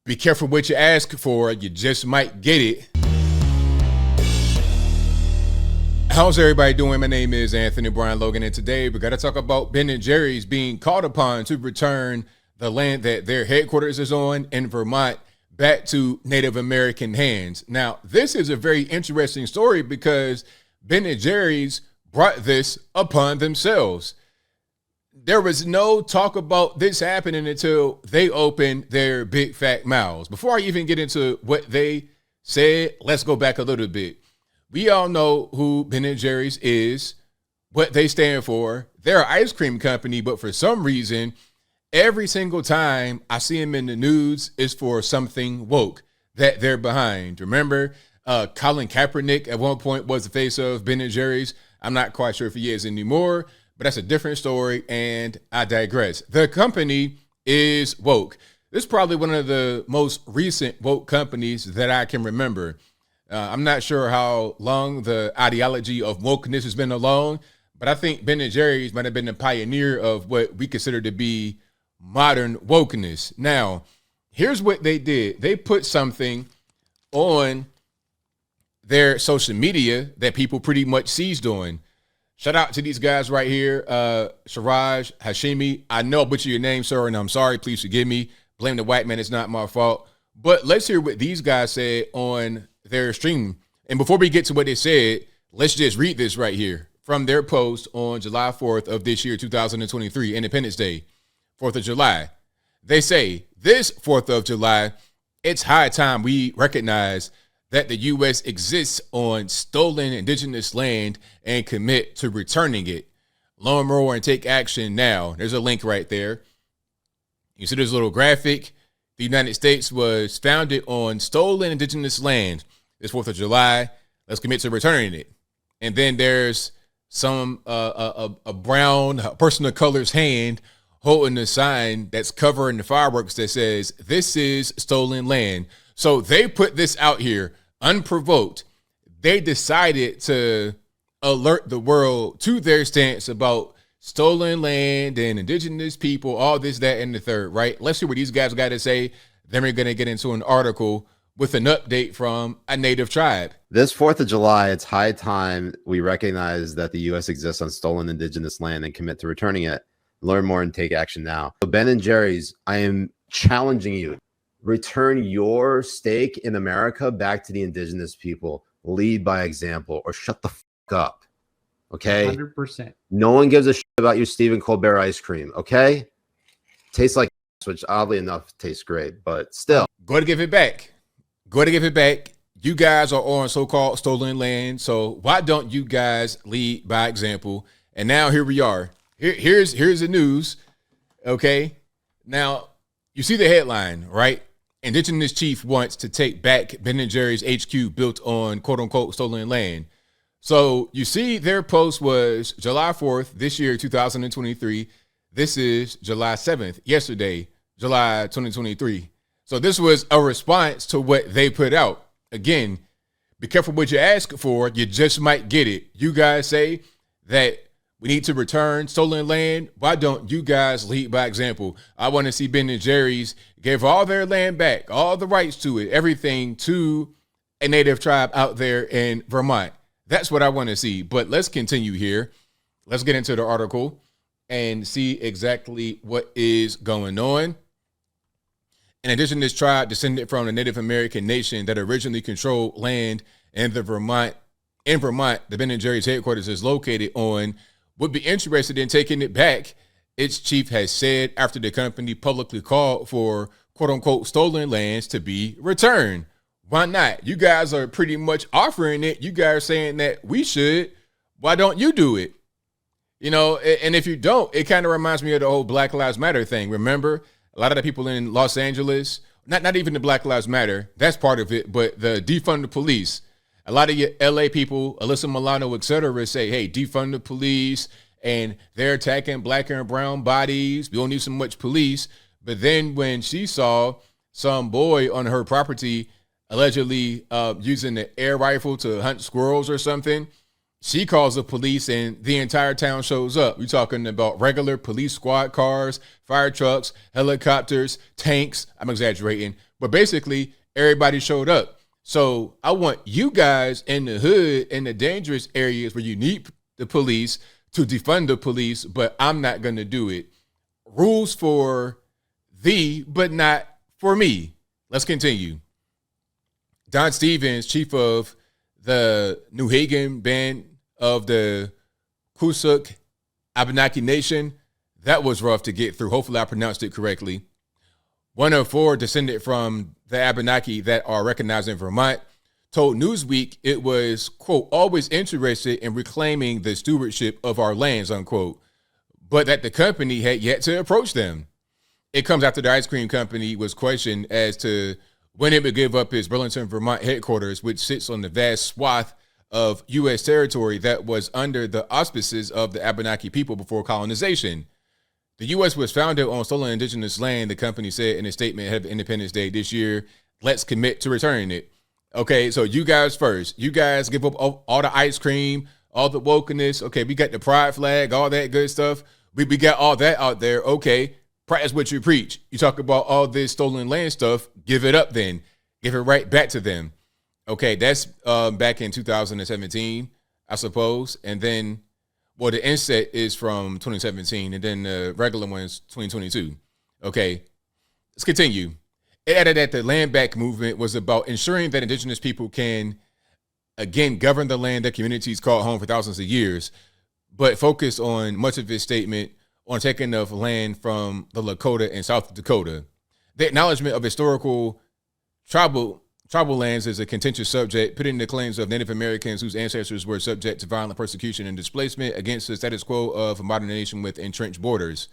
Be careful what you ask for. You just might get it. How's everybody doing? My name is Anthony Brian Logan, and today we got to talk about Ben & Jerry's being called upon to return the land that their headquarters is on in Vermont back to Native American hands. Now, this is a very interesting story because Ben & Jerry's brought this upon themselves. There was no talk about this happening until they opened their big fat mouths. Before I even get into what they said, let's go back a little bit. We all know who Ben & Jerry's is, what they stand for. They're an ice cream company, but for some reason, every single time I see them in the news is for something woke that they're behind. Remember, Colin Kaepernick at one point was the face of Ben & Jerry's. I'm not quite sure if he is anymore, but that's a different story, and I digress. The company is woke. This is probably one of the most recent woke companies that I can remember. I'm not sure how long the ideology of wokeness has been along, but I think Ben & Jerry's might have been the pioneer of what we consider to be modern wokeness. Now, here's what they did. They put something on their social media that people pretty much seized on. Shout out to these guys right here, Siraj Hashimi. I know I butchered your name, sir, and I'm sorry. Please forgive me. Blame the white man. It's not my fault. But let's hear what these guys said on their stream. And before we get to what they said, let's just read this right here from their post on July 4th of this year, 2023, Independence Day, 4th of July. They say, this 4th of July, it's high time we recognize that the U.S. exists on stolen indigenous land and commit to returning it. Learn more and take action now. There's a link right there. You see this little graphic. The United States was founded on stolen indigenous land. This 4th of July, let's commit to returning it. And then there's some a brown person of color's hand holding a sign that's covering the fireworks that says, this is stolen land. So they put this out here unprovoked. They decided to alert the world to their stance about stolen land and indigenous people, all this, that, and the third, right? Let's hear what these guys got to say. Then we're going to get into an article with an update from a native tribe. This 4th of July, it's high time we recognize that the U.S. exists on stolen indigenous land and commit to returning it. Learn more and take action now. So Ben & Jerry's, I am challenging you. Return your stake in America back to the indigenous people. Lead by example or shut the fuck up. Okay? 100%. No one gives a shit about your Stephen Colbert ice cream. Okay? Tastes like, which oddly enough tastes great, but still. Go to give it back. Go to give it back. You guys are on so-called stolen land. So why don't you guys lead by example? And now here we are. Here's the news. Okay. Now you see the headline, right? Indigenous chief wants to take back Ben & Jerry's HQ built on quote unquote stolen land. So you see their post was July 4th, this year, 2023. This is July 7th, yesterday, July 2023. So this was a response to what they put out. Again, be careful what you ask for. You just might get it. You guys say that we need to return stolen land. Why don't you guys lead by example? I want to see Ben & Jerry's give all their land back, all the rights to it, everything to a native tribe out there in Vermont. That's what I want to see. But let's continue here. Let's get into the article and see exactly what is going on. In addition, this tribe descended from the Native American nation that originally controlled land in Vermont. The Ben & Jerry's headquarters is located on, would be interested in taking it back, its chief has said after the company publicly called for quote unquote stolen lands to be returned. Why not? You guys are pretty much offering it. You guys are saying that we should. Why don't you do it? You know, and if you don't, it kind of reminds me of the whole Black Lives Matter thing. Remember, a lot of the people in Los Angeles, not even the Black Lives Matter, that's part of it, but the defund the police. A lot of your LA people, Alyssa Milano, et cetera, say, hey, defund the police, and they're attacking black and brown bodies. We don't need so much police. But then when she saw some boy on her property allegedly using an air rifle to hunt squirrels or something, She calls the police and the entire town shows up. We're talking about regular police squad cars, fire trucks, helicopters, tanks. I'm exaggerating, but basically everybody showed up. So I want you guys in the hood, in the dangerous areas where you need the police to defund the police, but I'm not going to do it. Rules for thee, but not for me. Let's continue. Don Stevens, chief of the New Hagen band of the Kusuk Abenaki Nation. That was rough to get through. Hopefully I pronounced it correctly. One of four descended from the Abenaki that are recognized in Vermont, told Newsweek it was, quote, always interested in reclaiming the stewardship of our lands, unquote, but that the company had yet to approach them. It comes after the ice cream company was questioned as to when it would give up its Burlington, Vermont headquarters, which sits on the vast swath of U.S. territory that was under the auspices of the Abenaki people before colonization. The U.S. was founded on stolen indigenous land, the company said in a statement ahead of Independence Day this year. Let's commit to returning it. Okay, so you guys first. You guys give up all the ice cream, all the wokeness. Okay, we got the pride flag, all that good stuff. We got all that out there. Okay, practice what you preach. You talk about all this stolen land stuff. Give it up then. Give it right back to them. Okay, that's back in 2017, I suppose. And then, well, the inset is from 2017, and then the regular one is 2022. Okay, let's continue. It added that the land back movement was about ensuring that indigenous people can, again, govern the land that communities called home for thousands of years, but focused on much of his statement on taking of land from the Lakota and South Dakota. The acknowledgement of historical tribal lands is a contentious subject, putting the claims of Native Americans whose ancestors were subject to violent persecution and displacement against the status quo of a modern nation with entrenched borders.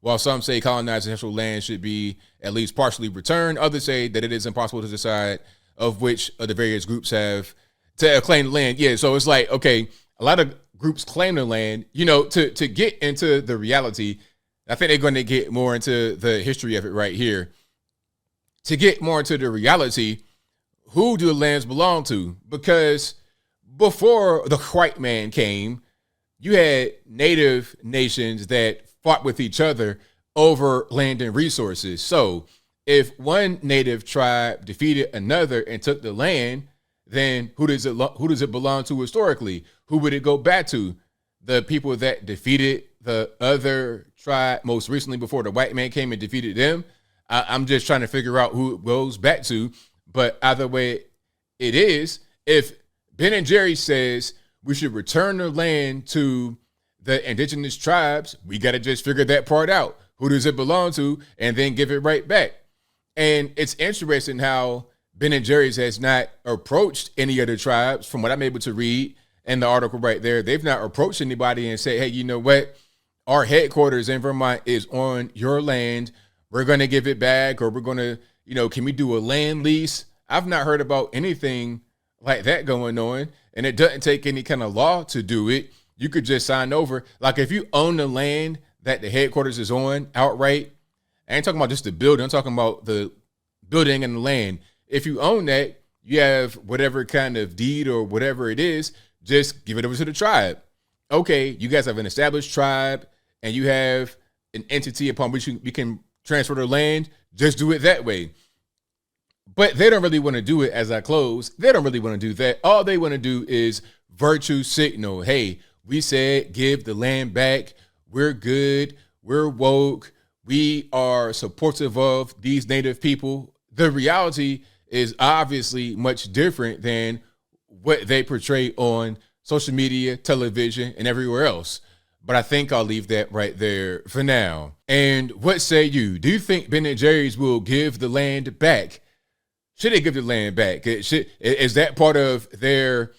While some say colonized ancestral land should be at least partially returned, others say that it is impossible to decide of which of the various groups have to claim the land. Yeah, so it's like, okay, a lot of groups claim the land, you know, to get into the reality. I think they're going to get more into the history of it right here. To get more into the reality, who do the lands belong to? Because before the white man came, you had native nations that fought with each other over land and resources. So if one native tribe defeated another and took the land, then who does it belong to historically? Who would it go back to? The people that defeated the other tribe most recently before the white man came and defeated them? I'm just trying to figure out who it goes back to. But either way it is, if Ben and Jerry says we should return the land to the indigenous tribes, we got to just figure that part out. Who does it belong to? And then give it right back. And it's interesting how Ben and Jerry's has not approached any other tribes. From what I'm able to read in the article right there, they've not approached anybody and say, hey, you know what? Our headquarters in Vermont is on your land. We're going to give it back, or we're going to, you know, can we do a land lease? I've not heard about anything like that going on. And it doesn't take any kind of law to do it. You could just sign over. Like if you own the land that the headquarters is on outright, I ain't talking about just the building. I'm talking about the building and the land. If you own that, you have whatever kind of deed or whatever it is, just give it over to the tribe. Okay, you guys have an established tribe and you have an entity upon which you can transfer the land. Just do it that way. But they don't really want to do it. As I close, they don't really want to do that. All they want to do is virtue signal. Hey, we said give the land back. We're good. We're woke. We are supportive of these native people. The reality is obviously much different than what they portray on social media, television, and everywhere else. But I think I'll leave that right there for now. And what say you? Do you think Ben & Jerry's will give the land back? Should they give the land back? Is that part of their...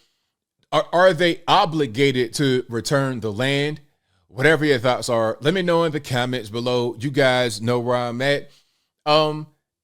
Are they obligated to return the land? Whatever your thoughts are, let me know in the comments below. You guys know where I'm at.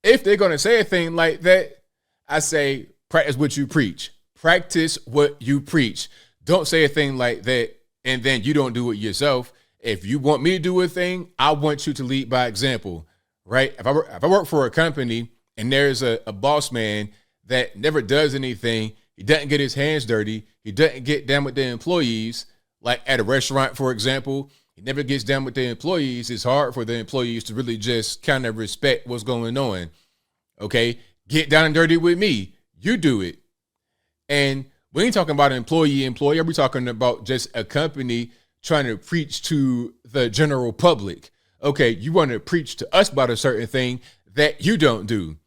If they're going to say a thing like that, I say practice what you preach. Practice what you preach. Don't say a thing like that and then you don't do it yourself. If you want me to do a thing, I want you to lead by example, right? If I work for a company and there's a boss man that never does anything, He doesn't get his hands dirty. He doesn't get down with the employees. Like at a restaurant, for example, he never gets down with the employees. It's hard for the employees to really just kind of respect what's going on. Okay, get down and dirty with me. You do it. And we ain't talking about an employer. We're talking about just a company trying to preach to the general public. Okay, you want to preach to us about a certain thing that you don't do.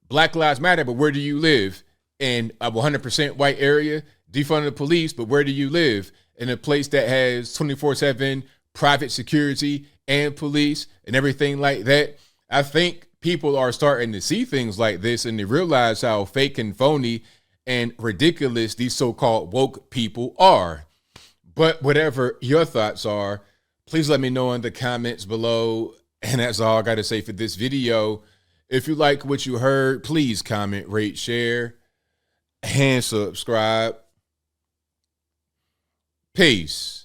Black Lives Matter, but where do you live? In a 100% white area? Defund the police, but where do you live? In a place that has 24/7 private security and police and everything like that? I think people are starting to see things like this, and they realize how fake and phony and ridiculous these so-called woke people are. But whatever your thoughts are, please let me know in the comments below. And that's all I got to say for this video. If you like what you heard, please comment, rate, share, and subscribe. Peace.